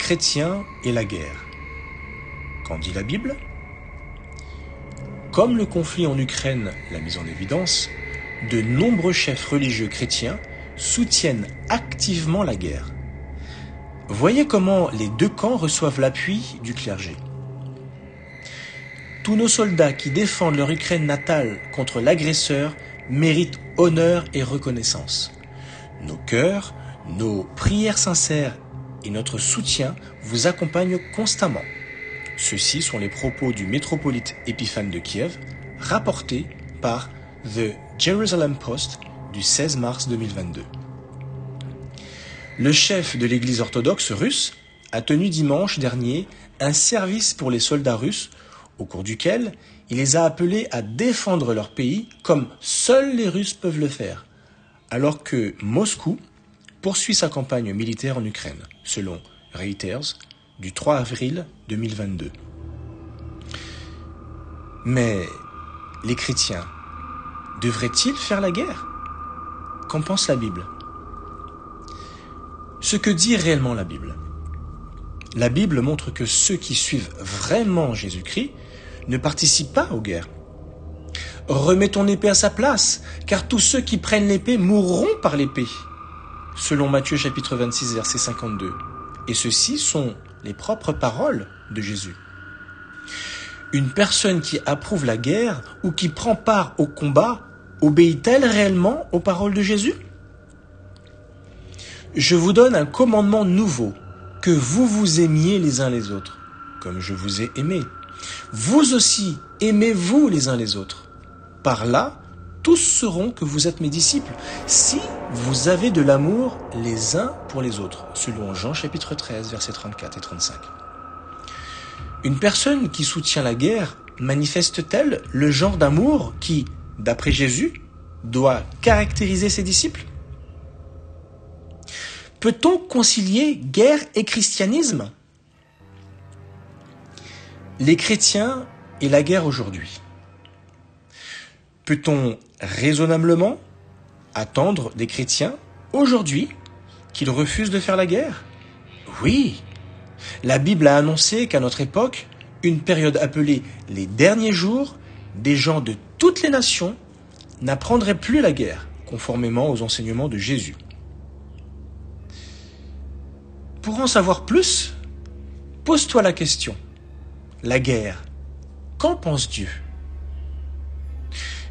chrétiens et la guerre. Qu'en dit la Bible ? Comme le conflit en Ukraine l'a mis en évidence, de nombreux chefs religieux chrétiens soutiennent activement la guerre. Voyez comment les deux camps reçoivent l'appui du clergé. Tous nos soldats qui défendent leur Ukraine natale contre l'agresseur méritent honneur et reconnaissance. Nos cœurs, nos prières sincères et notre soutien vous accompagnent constamment. Ceux-ci sont les propos du métropolite Épiphane de Kiev, rapportés par The Jerusalem Post du 16 mars 2022. Le chef de l'église orthodoxe russe a tenu dimanche dernier un service pour les soldats russes, au cours duquel il les a appelés à défendre leur pays comme seuls les Russes peuvent le faire, alors que Moscou poursuit sa campagne militaire en Ukraine, selon Reuters, du 3 avril 2022. Mais les chrétiens devraient-ils faire la guerre ? Qu'en pense la Bible ? Ce que dit réellement la Bible. La Bible montre que ceux qui suivent vraiment Jésus-Christ ne participent pas aux guerres. Remets ton épée à sa place, car tous ceux qui prennent l'épée mourront par l'épée, selon Matthieu chapitre 26, verset 52. Et ceci sont les propres paroles de Jésus. Une personne qui approuve la guerre ou qui prend part au combat, obéit-elle réellement aux paroles de Jésus ? Je vous donne un commandement nouveau, que vous vous aimiez les uns les autres, comme je vous ai aimé. Vous aussi, aimez-vous les uns les autres. Par là, tous sauront que vous êtes mes disciples, si vous avez de l'amour les uns pour les autres, selon Jean chapitre 13, versets 34 et 35. Une personne qui soutient la guerre manifeste-t-elle le genre d'amour qui, d'après Jésus, doit caractériser ses disciples ? Peut-on concilier guerre et christianisme ? Les chrétiens et la guerre aujourd'hui. Peut-on raisonnablement attendre des chrétiens aujourd'hui qu'ils refusent de faire la guerre ? Oui, la Bible a annoncé qu'à notre époque, une période appelée les derniers jours, des gens de toutes les nations n'apprendraient plus la guerre, conformément aux enseignements de Jésus. Pour en savoir plus, pose-toi la question. La guerre, qu'en pense Dieu ?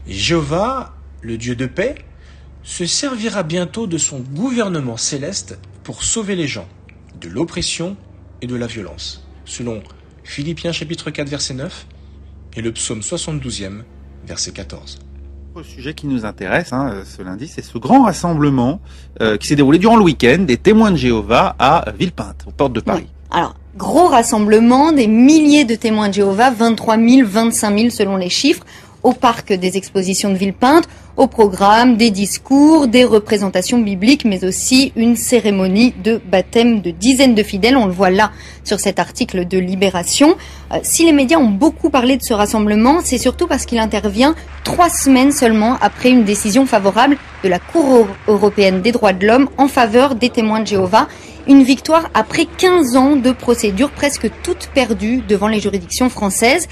Jéhovah, le Dieu de paix, se servira bientôt de son gouvernement céleste pour sauver les gens de l'oppression et de la violence, selon Philippiens chapitre 4 verset 9 et le psaume 72e verset 14. Le sujet qui nous intéresse ce lundi, c'est ce grand rassemblement qui s'est déroulé durant le week-end des témoins de Jéhovah à Villepinte, aux portes de Paris. Oui. Alors, gros rassemblement, des milliers de témoins de Jéhovah, 23 000, 25 000 selon les chiffres, au parc des expositions de Villepinte, au programme des discours, des représentations bibliques, mais aussi une cérémonie de baptême de dizaines de fidèles. On le voit là sur cet article de Libération. Si les médias ont beaucoup parlé de ce rassemblement, c'est surtout parce qu'il intervient 3 semaines seulement après une décision favorable de la Cour européenne des droits de l'homme en faveur des témoins de Jéhovah. Une victoire après 15 ans de procédures presque toutes perdues devant les juridictions françaises.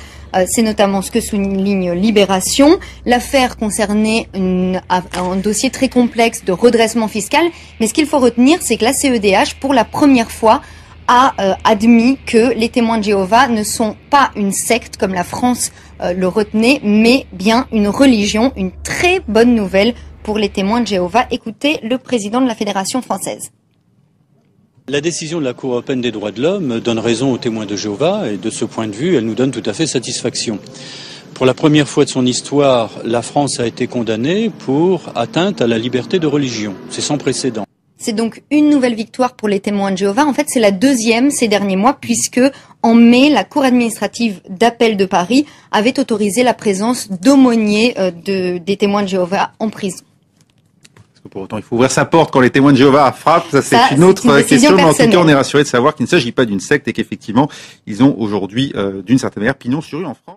C'est notamment ce que souligne Libération. L'affaire concernait un dossier très complexe de redressement fiscal. Mais ce qu'il faut retenir, c'est que la CEDH, pour la première fois, a admis que les témoins de Jéhovah ne sont pas une secte comme la France le retenait, mais bien une religion. Une très bonne nouvelle pour les témoins de Jéhovah. Écoutez le président de la Fédération française. La décision de la Cour européenne des droits de l'homme donne raison aux témoins de Jéhovah et de ce point de vue, elle nous donne tout à fait satisfaction. Pour la première fois de son histoire, la France a été condamnée pour atteinte à la liberté de religion. C'est sans précédent. C'est donc une nouvelle victoire pour les témoins de Jéhovah. En fait, c'est la deuxième ces derniers mois puisque en mai, la Cour administrative d'appel de Paris avait autorisé la présence d'aumôniers des témoins de Jéhovah en prison. Pour autant, il faut ouvrir sa porte quand les témoins de Jéhovah frappent. Ça, c'est une autre question. Mais en tout cas, on est rassuré de savoir qu'il ne s'agit pas d'une secte et qu'effectivement, ils ont aujourd'hui, d'une certaine manière, pignon sur rue en France.